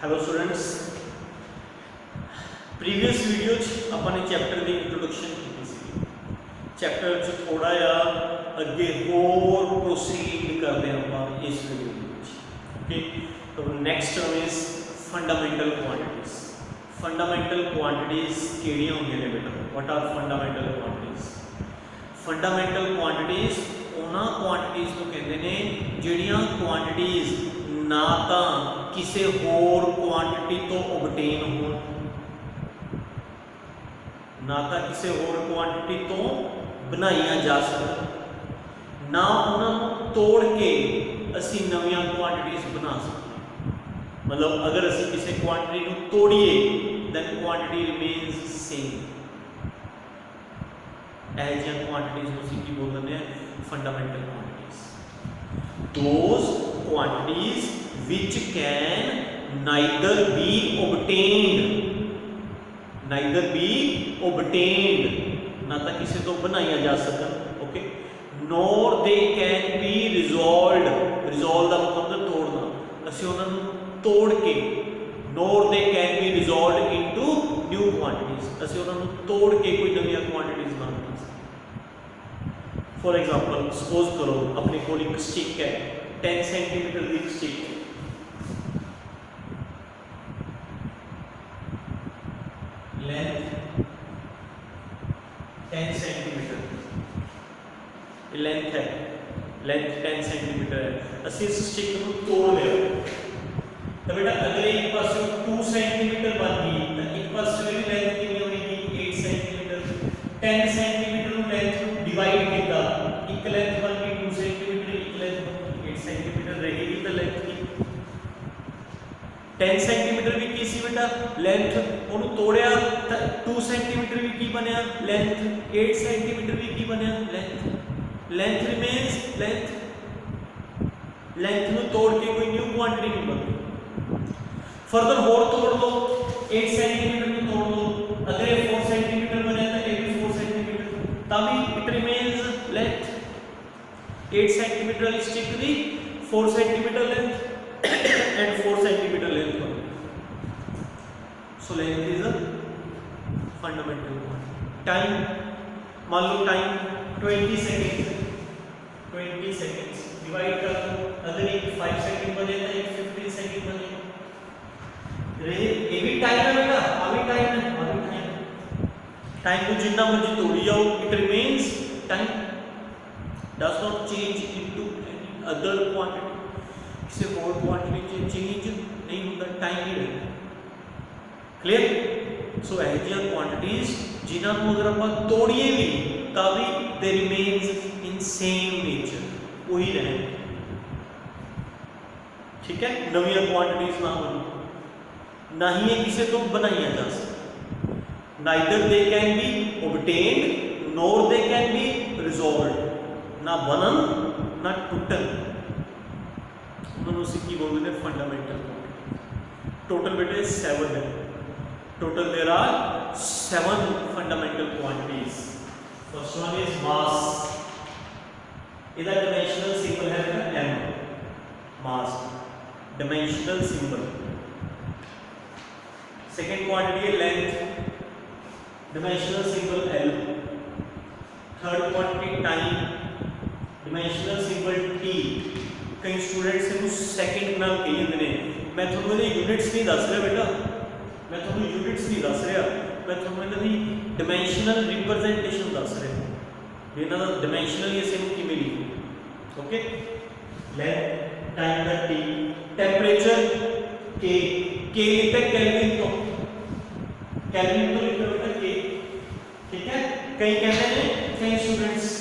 Hello students, previous video अपन ने chapter की introduction की सी। चैप्टर थोड़ा जिहा अगे होर प्रोसीड करते हैं आप इस वीडियो। ओके, तो next term is fundamental quantities. Fundamental quantities केड़ियां होंदियां ने बेटा? What are fundamental quantities? Fundamental quantities उन्हां क्वांटिटीज को कहते हैं जिहड़ियां क्वांटिटीज ना तो किसी होर क्वांटिटी तो ऑबटेन हो, ना तो किसी होर क्वांटिटी तो बनाई जा सकती, ना उन्होंने तोड़ के असी नवी क्वांटिटीज बना सकते। मतलब अगर असी किसी क्वांटिटी को तोड़िए दैन क्वांटिटी रिमेन्स सेम। ऐसी क्वांटिटीज की बोलते हैं fundamental quantities. Those quantities which can neither be obtained, ना तो किसी तो बनाई जा सकन, okay, nor they can be resolved का मतलब तोड़ना, असी उन्होंने तोड़ के, nor they can be resolved into new quantities, असी उन्होंने तोड़ के कोई नवी क्वांटिटीज बना सकते। फॉर एग्जाम्पल सपोज करो अपने को एक स्टिक है, 10 सेंटीमीटर की स्टिक है, लेंथ 10 सेंटीमीटर, लेंथ है, लेंथ 10 सेंटीमीटर है। असी इस स्टिक को तोड़ लिया तो बेटा अगर एक पास 2 सेंटीमीटर बन गई तो एक पास की लेंथ कितनी होगी? 8 सेंटीमीटर। 10 सेंटीमीटर लेंथ डिवाइड किया, एक लेंथ बन गई 2 सेंटीमीटर, एक लेंथ 8 सेंटीमीटर रहेगी। तो लेंथ की 10 सेंटीमीटर भी की सी बेटा लेंथ, उन्होंने तोड़िया तो 2 सेंटीमीटर भी की बनया लेंथ, 8 सेंटीमीटर भी की बनया length. Length remains length, length में तोड़ के कोई न्यू क्वांटिटी नहीं बनती। फर्दर होर तोड़ लो, 8 सेंटीमीटर में तोड़ लो, अगर ये 4 सेंटीमीटर बने तो ये भी 4 सेंटीमीटर, तभी इट रिमेन्स लेंथ। 8 सेंटीमीटर वाली stick the 4 centimetre length and 4 centimeter length. So length is a fundamental quantity. Time, मान लो टाइम 20 सेकेंड, 20 सेकेंड्स डिवाइड कर दो, अगर एक 5 सेकेंड बने तो एक 15 सेकेंड बने। ये भी टाइम है बेटा, अभी टाइम है, अभी टाइम। टाइम को जितना मर्जी तोड़ी जाओ, it remains time, does not change into any other quantity. किसी और क्वांटिटी चेंज नहीं होता, टाइम ही रहता। क्लियर? सो ऐसी क्वांटिटीज जिन्होंने अगर आप तोड़िए भी तभी दे रिमेन्स इन सेम नेचर, वही रहे। ठीक है, नवी क्वांटिटीज ना बनी, ना ही किसी तो बनाई जा सकती। Neither they can be obtained NOR they can be resolved, ना बनन ना टूटन, की बोलते हैं फंडामेंटल क्वांटिटी। टोटल बेटे 7 है। Total there are 7 fundamental quantities. First one is mass, इधर डायमेंशनल सिंबल है बेटा m, mass dimensional symbol. Second quantity है length, dimensional symbol l। Third quantity time, dimensional symbol t। कई स्टूडेंट्स ने second नाम कही होंगे, मैं थोड़ा यूनिट्स नहीं दस रहा बेटा, मैं थोड़ा यूनिट्स नहीं दस रहा, मैं थोड़ा इन्हों की डायमेंशनल रिप्रजेंटेशन दस रहा। इन्हों का डायमेंशनल इसे किमें लिखो, ओके। लेंथ, टाइम का टी, टेम्परेचर के लिखता है केल्विन तो, केल्विन तो लिखता बेटा के। ठीक है, कई कहते हैं कई स्टूडेंट्स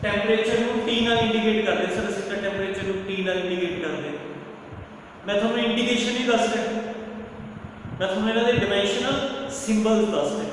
टेम्परेचर को टी नाल इंडिकेट करते, सर इसका टेम्परेचर को टी नाल इंडिकेट करते। मैं थोड़ा इंडिकेशन ही दस रहा, मैं थोड़ा इन्होंने डायमेंशनल सिंबल्स दस रहा।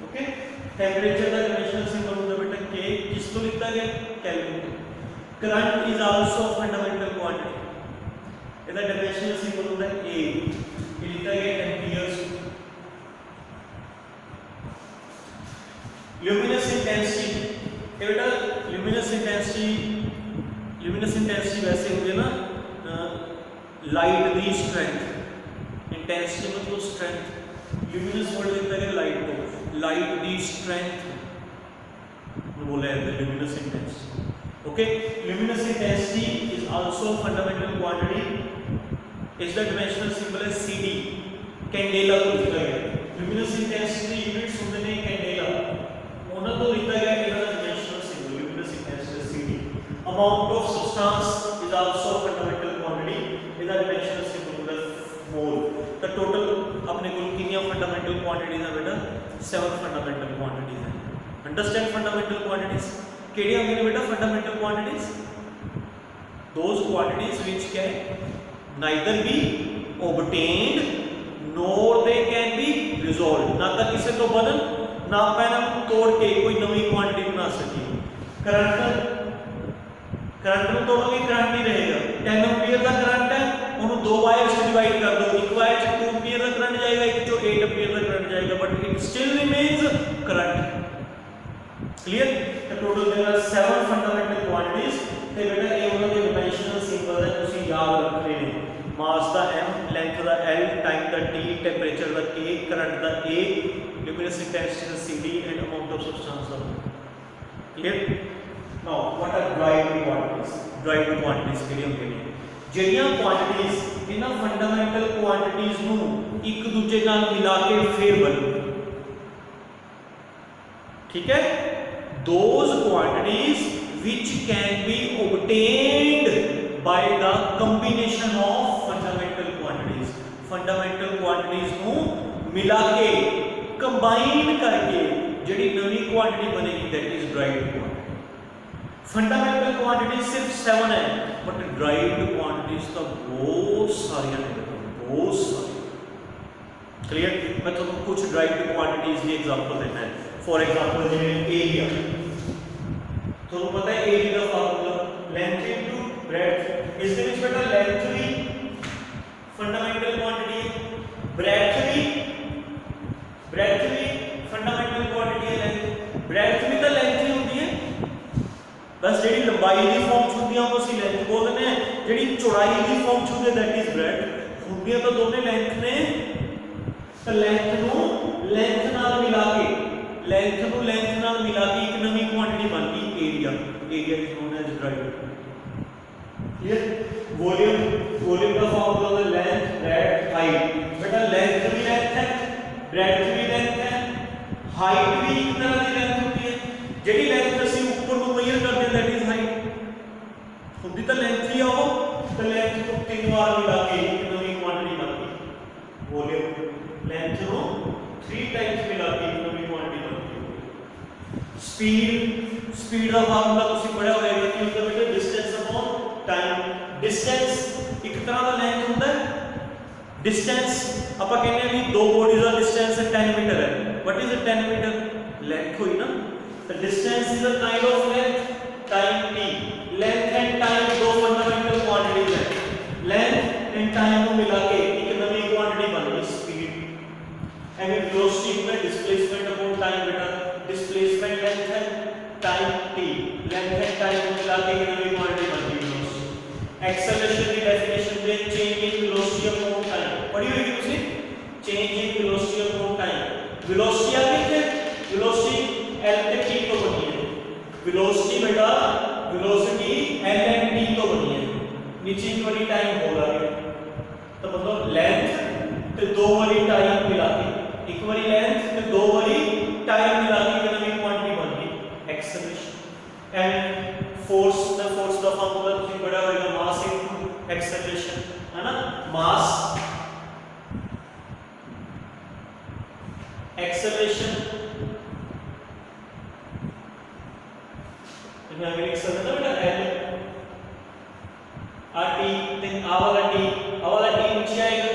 ओके, टेम्परेचर का डायमेंशनल सिंबल होता बेटा के, किस तो लिखा गया kelvin. Current is also fundamental quantity, इसका डायमेंशनल सिंबल होता है ए, ये लिखा गया एम्पियर्स। ल्यूमिनस इंटेंसिटी, ये बेटा ल्यूमिनस इंटेंसिटी वैसे होंगे ना लाइट दी स्ट्रेंथ, इंटेंसिटी मतलब स्ट्रेंथ, ल्यूमिनस वर्ड दिता गया लाइट को, लाइट दी स्ट्रेंथ बोला है luminous intensity. Okay, luminous intensity is also fundamental quantity, is the dimensional symbol है CD, कैंडेला को दिता गया, ल्यूमिनस इंटेंसिटी यूनिट्स होंगे ने कैंडेला, ਉਹਨਾਂ ਤੋਂ ਦਿੱਤਾ ਗਿਆ ਇਹਦਾ dimensional symbol luminous intensity CD। Amount of substance is also fundamental quantity, ਇਹਦਾ डायमेंशनल सिंबल होगा मोल। तो टोटल अपने को कितनी फंडामेंटल क्वांटिटीज है बेटा, 7 फंडामेंटल क्वांटिटीज है। अंडरस्टैंड फंडामेंटल क्वांटिटीज केड़ी होंगे ने बेटा, fundamental quantities those quantities which can neither be obtained nor they can be resolve, ना तो किसी तो बदल ना ਆਪਾਂ ਇਹਨਾਂ ਨੂੰ ਤੋੜ ਕੇ ਕੋਈ ਨਵੀਂ ਕੁਆਂਟੀਟੀ ਬਣਾ ਸਕੀਏ। ਕਰੰਟ ਨੂੰ ਤੋੜੋਗੇ ਕਰੰਟ ਨਹੀਂ ਰਹੇਗਾ, 10 ਐਂਪੀਅਰ ਦਾ ਕਰੰਟ ਹੈ ਉਹਨੂੰ ਦੋ ਵਾਇਰਸ ਚ ਡਿਵਾਈਡ ਕਰ ਦੋ, ਇੱਕ ਵਾਇਰ ਚ 2 ਐਂਪੀਅਰ ਦਾ ਕਰੰਟ ਜਾਏਗਾ, ਇੱਕ ਚੋਂ 8 ਐਂਪੀਅਰ ਦਾ ਕਰੰਟ ਜਾਏਗਾ, but it still remains current. Clear? तो total there are 7 fundamental quantities ਤੇ ਬੇਟਾ ਇਹ ਉਹਨਾਂ ਦੇ ਡਾਇਮੈਂਸ਼ਨਲ ਸਿੰਬਲ ਹੈ, ਤੁਸੀਂ ਯਾਦ ਰੱਖਣੇ ਨੇ। ਮਾਸ ਦਾ m, ਲੈਂਥ ਦਾ l, ਟਾਈਮ ਦਾ t, ਟੈਂਪਰੇਚਰ ਦਾ k, ਕਰੰਟ ਦਾ a, ल्यूमिनस इंटेंसिटी ਦਾ CD and amount of substance ਦਾ। Clear? Now what are derived quantities? Derived quantities ਕਿਹੜੀਆਂ ਹੁੰਦੀਆਂ ਨੇ? ਜਿਹੜੀਆਂ ਕੁਆਂਟੀਟੀਜ਼ ਇਹਨਾਂ ਫੰਡਾਮੈਂਟਲ ਕੁਆਂਟੀਟੀਜ਼ ਨੂੰ ਇੱਕ ਦੂਜੇ ਨਾਲ ਮਿਲਾ ਕੇ ਫੇਰ ਬਣਨ, ठीक है, those quantities which can be obtained by the combination of fundamental quantities, fundamental quantities ਨੂੰ ਮਿਲਾ ਕੇ कंबाइन करके ਜਿਹੜੀ ਨਵੀਂ ਕੁਆਂਟੀਟੀ ਬਣੇਗੀ, that is derived quantity। Fundamental quantities सिर्फ 7 है, बट derived quantities तो बहुत सारी हैं, बहुत सारी। क्लियर? मैं तो कुछ derived quantities की एग्जांपल देना है। फॉर एग्जांपल एरिया, तो पता है एरिया का फार्मूला लेंथ इनटू ब्रेड्थ, इसके बीच बेटा लेंथ भी फंडामेंटल क्वांटिटी है, ब्रेड्थ भी फंडामेंटल क्वांटिटी है। लेंथ ब्रेड्थ भी तो लेंथ ही होती है, बस ਜਿਹੜੀ ਲੰਬਾਈ ਦੀ ਫਾਰਮ ਚ ਹੁੰਦੀ ਆ ਉਹ ਅਸੀਂ ਲੈਂਥ ਬੋਲਦੇ ਨੇ, ਜਿਹੜੀ ਚੌੜਾਈ ਦੀ ਫਾਰਮ ਚ ਹੁੰਦੀ ਹੈ that is breadth। ਹੁੰਦੀਆਂ ਤਾਂ ਦੋਨੇ ਲੈਂਥ ਨੇ, ਤਾਂ ਲੈਂਥ ਨਾਲ ਮਿਲਾ ਕੇ ਇੱਕ ਨਵੀਂ ਕੁਆਂਟੀਟੀ ਬਣ ਗਈ area. Area is non as derived। Clear? Volume का फॉर्मूला है लेंथ, ब्रेड्थ, हाइट। बेटा लेंथ भी लेंथ है, ब्रेड्थ भी लेंथ है, हाइट भी एक तरह की लेंथ होती है। ਜਿਹੜੀ ਲੈਂਥ ਅਸੀਂ ਉੱਪਰ ਨੂੰ ਮੇਜ਼ਰ ਕਰਦੇ ਹਾਂ that is height, ਹੁੰਦੀ ਤਾਂ ਲੈਂਥ ਹੀ ਆ ਉਹ, ਤਾਂ ਲੈਂਥ ਨੂੰ 3 ਵਾਰ ਮਿਲਾ ਕੇ ਇੱਕ ਨਵੀਂ ਕੁਆਂਟੀਟੀ ਬਣ ਗਈ ਵੋਲਿਊਮ। ਲੈਂਥ ਨੂੰ 3 ਟਾਈਮਸ ਮਿਲਾ ਕੇ ਇੱਕ ਨਵੀਂ ਕੁਆਂਟੀਟੀ ਬਣ ਗਈ। स्पीड ਦਾ ਫਾਰਮੂਲਾ ਤੁਸੀਂ ਪੜਿਆ ਹੋਵੇਗਾ ਕਿ ਹੁੰਦਾ ਬੇਟਾ ਡਿਸਟੈਂਸ ਅਪੋਨ ਟਾਈਮ। ਡਿਸਟੈਂਸ ਇੱਕ ਤਰ੍ਹਾਂ ਦਾ ਲੈਂਥ ਹੁੰਦਾ ਹੈ। डिस्टेंस ਆਪਾਂ ਕਹਿੰਦੇ ਆ ਵੀ ਦੋ ਬੋਡੀਜ਼ ਦਾ ਡਿਸਟੈਂਸ 10 ਮੀਟਰ ਹੈ। What is 10 metre? ਲੈਂਥ ਹੋਈ ਨਾ। The distance is a kind of length, time t। Length and time दो fundamental quantities हैं। Length and time को मिला के एक नई quantity बन गई speed। And velocity में displacement upon time बेटा, displacement length है, time t। Length and time को मिला के एक नई quantity बन गई velocity। Acceleration की definition में change in velocity upon time पढ़ी होगी तुमसे, change in velocity upon time। velocity आ गई है, velocity L ਤੇ T ਤੋਂ ਬਣੀ ਹੈ। वेलोसिटी बेटा वेलोसिटी L एंड T ਤੋਂ ਬਣੀ ਹੈ। नीचे एक वाली टाइम हो रहा है तो मतलब लेंथ ਤੇ दो वाली टाइम मिला के एक वाली लेंथ ਤੇ दो वाली टाइम मिला के एक नई क्वांटिटी बन गई acceleration. And force the formula ਤੁਸੀਂ पढ़ा होगा मास इनटू एक्सेलरेशन, है ना। मास एक्सेलरेशन यहाँ पे लिख सकते हैं बेटा L RT then आवाला T नीचे आएगा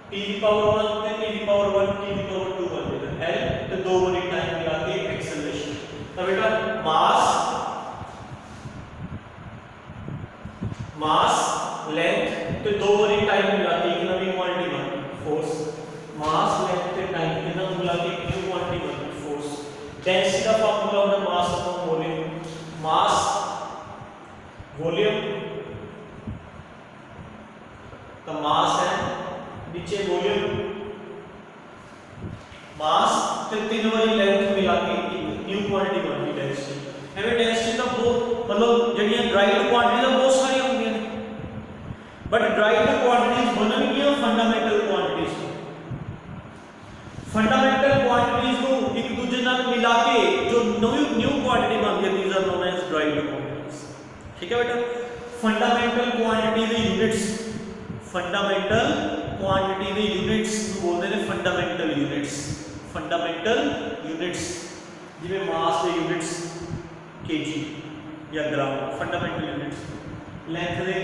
T की पावर 1 then T की पावर 1 T की पावर 2 बन जाएगा L तो दो वाली टाइम मिला के एक्सेलरेशन। तो बेटा मास लेंथ तो दो वाली टाइम मिला के एक नई क्वांटिटी बन गई फोर्स। मास लेंथ ते टाइम इतना मिला के एक न्यू क्वांटिटी बन गई फोर्स। डेंसिटी का फार्मूला होता है mass upon volume. Mass volume नीचे वॉल्यूम मास ते तीन वाली लेंथ मिला के एक न्यू क्वांटिटी बन गई डेंसिटी। एवं डेंसिटी तो बहुत मतलब जड़ियां ड्राइड क्वांटिटी तो बहुत सारी होंगी ने, बट ड्राइड क्वांटिटीज बननगियां फंडामेंटल क्वांटिटीज। फंडामेंटल क्वांटिटीज को एक दूसरे नाल मिला के जो न्यू क्वांटिटी बनती है, these are known as derived quantities. ठीक है बेटा, फंडामेंटल क्वांटिटी दे यूनिट्स, फंडामेंटल क्वांटिटी दे यूनिट्स बोलते हैं फंडामेंटल यूनिट्स। फंडामेंटल यूनिट्स जिवें मास दे यूनिट्स केजी या ग्राम, फंडामेंटल यूनिट्स। लेंथ दे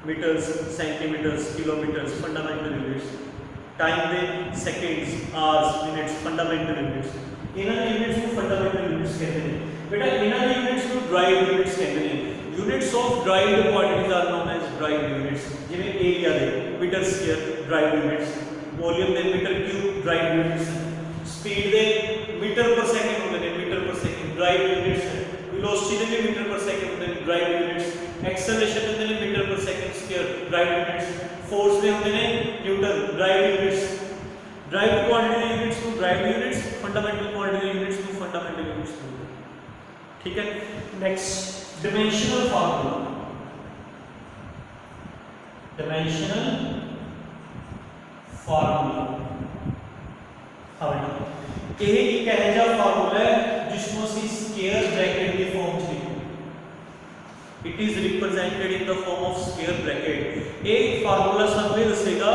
metres, centimetres, kilometres, fundamental units. Time दे seconds, hours, minutes, fundamental units. इन्हां यूनिट्स को फंडामेंटल यूनिट्स कहते हैं बेटा। इन्हां यूनिट्स को ड्राइव यूनिट्स कहते हैं। Units of derived quantities are known as derive units. जिवें एरिया दे metre square derive units, volume दे metre cube derive units, speed दे मीटर पर सेकंड होंदे ने metre per second derive units, velocity दे metre per second होंदे ने derive units, acceleration होंदे ने metre per second square derive units, force दे होंदे ने newton derive units. Derive quantity units को derive units, fundamental quantity units को फंडामेंटल यूनिट्स। ठीक है, next dimensional formula. Dimensional formula हाँ बेटा, ये एक ऐसा फार्मूला है जिसमें ਅਸੀਂ स्क्वायर ब्रैकेट की फॉर्म च लिखो। It is represented in the form of square bracket. एक फार्मूला ਸਾਨੂੰ ਇਹ ਦੱਸੇਗਾ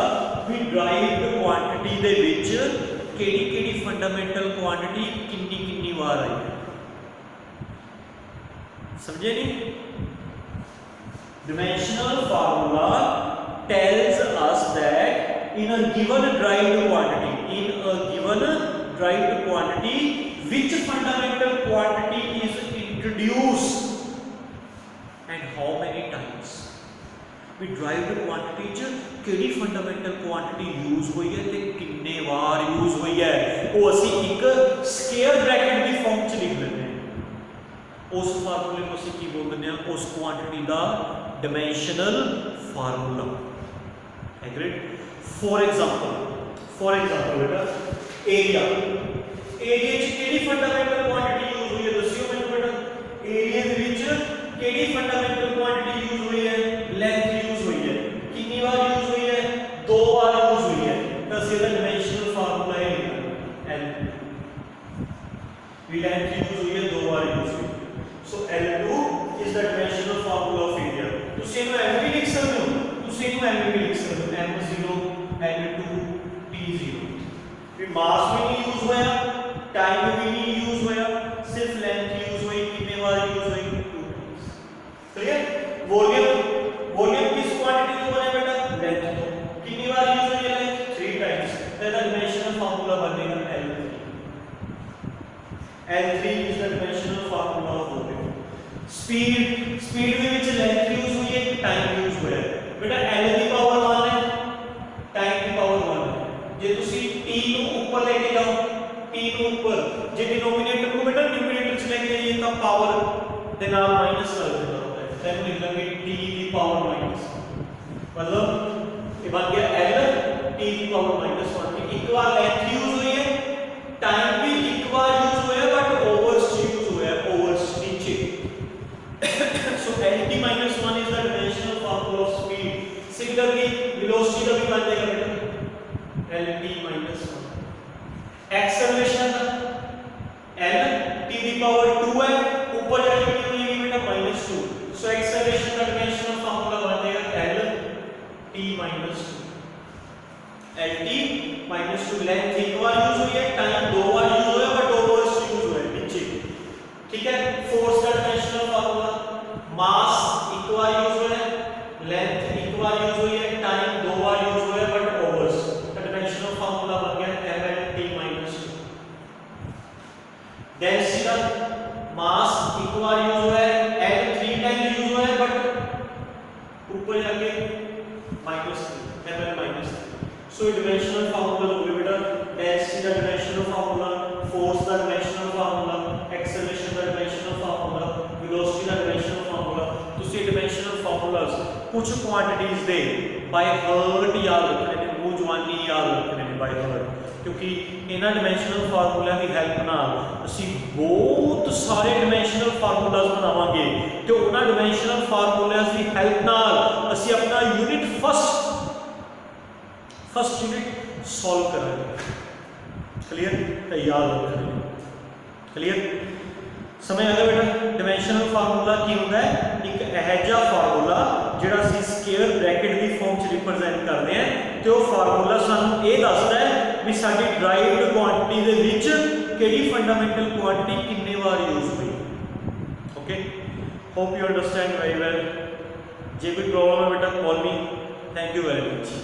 ਵੀ ਡਰਾਈਵਡ ਕੁਆਂਟੀਟੀ ਦੇ ਵਿੱਚ ਕਿਹੜੀ ਕਿਹੜੀ ਫੰਡਾਮੈਂਟਲ ਕੁਆਂਟੀਟੀ ਕਿੰਨੀ ਕਿੰਨੀ ਵਾਰ ਆਈ ਹੈ। ਸਮਝੇ ਨਹੀਂ? dimensional formula tells us that in a given derived quantity which fundamental quantity is introduced and how many times। we derived quantity च किहड़ी fundamental quantity यूज हुई है ते किन्ने बार यूज हुई है, वो ਅਸੀਂ एक स्क्वायर ब्रैकेट की फॉर्म च लिख लेते हैं। उस फार्मूले को ਅਸੀਂ ਕੀ बोलते हैं, उस क्वांटिटी का dimensional formula। Agreed? For example बेटा एरिया च किहड़ी फंडामेंटल क्वांटिटी यूज हुई है दस्सियो मैनूं बेटा। एरिया दे विच किहड़ी फंडामेंटल क्वांटिटी यूज हुई है, लेंथ यूज हुई है। कितनी बार यूज हुई है, 2 बार यूज हुई है। तो ਅਸੀਂ ਇਹਦਾ dimensional formula है L। भी लेंथ यूज हुई है, 2 बार यूज हुई है। सो L2 is the dimensional formula of area। ਤੁਸੀਂ ਇਹਨੂੰ ਐਵੇਂ ਵੀ ਲਿਖ ਸਕਦੇ ਹੋ, ਤੁਸੀਂ ਇਹਨੂੰ ਐਵੇਂ ਵੀ ਲਿਖ ਸਕਦੇ ਹੋ m0 n2 t0। ਵੀ ਮਾਸ ਵੀ ਨਹੀਂ ਯੂਜ਼ ਹੋਇਆ, टाइम भी नहीं यूज होया, सिर्फ लेंथ यूज हुई। कितने बार यूज हुई, 2 टाइम्स। क्लियर? वॉल्यूम किस क्वांटिटी को बने बेटा, लेंथ को। कितनी बार यूज हुई है लेंथ, 3 टाइम्स। तो इसका डिमेंशनल फार्मूला बनेगा L3। L3 is the dimensional formula of volume. Speed ਦੇ ਵਿੱਚ लेंथ यूज हुई है, टाइम यूज होया बेटा। L ਦੀ ਪਾਵਰ 1 है, टाइम ਦੀ ਪਾਵਰ 1 है। ਜੇ ਤੁਸੀਂ t ਨੂੰ ਉੱਪਰ ਲੈ ਕੇ ਜਾਓ, t ਨੂੰ ਉੱਪਰ ਜੇ डिनोमिनेटर को बेटा न्यूमरेटर ਚ ਲੈ ਕੇ ਜਾਈਏ ਤਾਂ ਪਾਵਰ ਦੇ ਨਾਲ ਮਾਈਨਸ ਕਰ ਦੇਣਾ ਹੁੰਦਾ ਹੈ। ਤਾਂ ਲਿਖ ਲਾਂਗੇ t ਦੀ ਪਾਵਰ ਮਾਈਨਸ, मतलब ये बन गया L t ਦੀ ਪਾਵਰ -1। एक बार लेंथ यूज हुई है, टाइम भी एक बार यूज हुआ है, बट ओवर्स यूज हुआ है, ओवर्स नीचे। सो Lt - 1 is the dimensional formula of speed. Similarly velocity का भी बन जाएगा बेटा Lt - 1। एक्सेलरेशन L t की पावर 2 है, ऊपर जाके कितनी होगी बेटा -2। सो एक्सेलरेशन का डिमेंशनल फार्मूला बन जाएगा L t - 2। Lt - 2 लेंथ एक बार यूज हुई है, टाइम 2 बार यूज हुआ है, बट ओवर्स यूज हुआ है नीचे। ठीक है? फोर्स का डिमेंशनल फार्मूला, मास एक बार यूज हुआ है, लेंथ एक बार यूज हुई है, टाइम 2 बार यूज हुआ है, बट ओवर्स का डिमेंशनल फार्मूला बन गया Lt - 2। डेंसिटी का मास एक बार यूज हुआ है, L 3 टाइम्स यूज हुआ है, बट ऊपर जाके -3 Ml -3। सो डिमेंशनल फार्मूला हो गया बेटा डेंसिटी का डिमेंशनल फार्मूला, फोर्स का डिमेंशनल फार्मूला, एक्सेलरेशन का डिमेंशनल फार्मूला, वेलोसिटी का डिमेंशनल फार्मूला। ਤੁਸੀਂ ਡਿਮੈਂਸ਼ਨਲ ਫਾਰਮੂਲਾਸ कुछ क्वांटिटीज दे बाय हार्ट याद रखने, मुंह नौजवानी याद रखने ने बाय हार्ट, क्योंकि इन्हां डिमेंशनल फार्मूलिਆਂ ਦੀ ਹੈਲਪ ਨਾਲ ਅਸੀਂ बहुत सारे डिमेंशनल फार्मूलाज बनावांगे ਤੇ ਉਹਨਾਂ डिमेंशनल फार्मूलिਆਂ ਦੀ ਹੈਲਪ ਨਾਲ ਅਸੀਂ ਆਪਣਾ यूनिट फस्ट यूनिट सॉल्व करांगे। क्लियर? तो याद रखना। क्लियर? समय आ गया बेटा। डिमेंशनल फार्मूला की होंदा है? एक एहजा फार्मूला जिहड़ा असीं स्केयर ब्रैकेट की फॉर्म च रिप्रजेंट करते हैं, तो वह फार्मूला सानूं ये दसदा है भी साडी ड्राइव्ड क्वांटिटी दे विच किहड़ी फंडामेंटल क्वांटिटी कितने बार यूज हुई। Okay, hope you understand very well. जे कोई प्रॉब्लम है बेटा call me. Thank you very much.